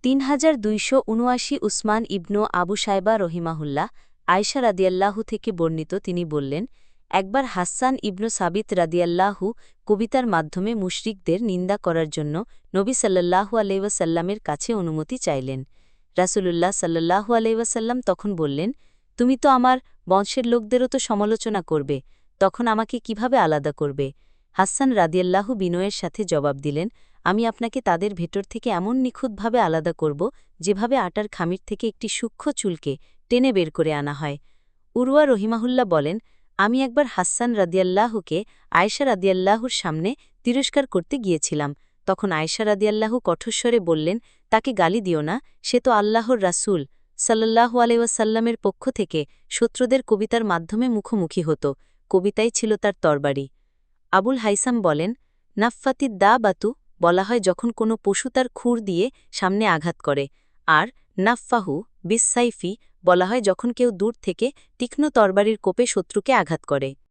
3279 উসমান ইবনু আবু সায়বা রহিমাহুল্লাহ আয়শা রাদিয়াল্লাহু থেকে বর্ণিত তিনি বললেন, একবার হাসসান ইবনু সাবিত রাদিয়াল্লাহু কবিতার মাধ্যমে মুশরিকদের নিন্দা করার জন্য নবী সাল্লাল্লাহু আলাইহি ওয়াসাল্লামের কাছে অনুমতি চাইলেন। রাসূলুল্লাহ সাল্লাল্লাহু আলাইহি ওয়াসাল্লাম তখন বললেন, তুমি তো আমার বংশের লোকদেরও তো সমালোচনা করবে, তখন আমাকে কিভাবে আলাদা করবে? হাসসান রাদিয়াল্লাহু বিনয়ের সাথে জবাব দিলেন, আমি আপনাকে তাদের ভেতর থেকে এমন নিখুঁতভাবে আলাদা করব যেভাবে আটার খামির থেকে একটি সূক্ষ্ম চুলকে টেনে বের করে আনা হয়। উরওয়া রহিমাহুল্লাহ বলেন, আমি একবার হাসসান রাদিয়াল্লাহুকে আয়েশা রাদিয়াল্লাহুর সামনে তিরস্কার করতে গিয়েছিলাম। তখন আয়েশা রাদিয়াল্লাহু কঠোরস্বরে বললেন, তাকে গালি দিও না, সে তো আল্লাহর রাসূল সাল্লাল্লাহু আলাইহি ওয়াসাল্লামের পক্ষ থেকে শত্রুদের কবিতার মাধ্যমে মুখোমুখি হতো, কবিতাই ছিল তার তরবারি। আবুল হাইসাম বলেন, নাফফাতিদ দা বাতু বলা হয় যখন কোনো পশু তার খুর দিয়ে সামনে আঘাত করে, আর নাফফাহু বিস সাইফি বলা হয় যখন কেউ দূর থেকে তীক্ষ্ণ তরবারির কোপে শত্রুকে আঘাত করে।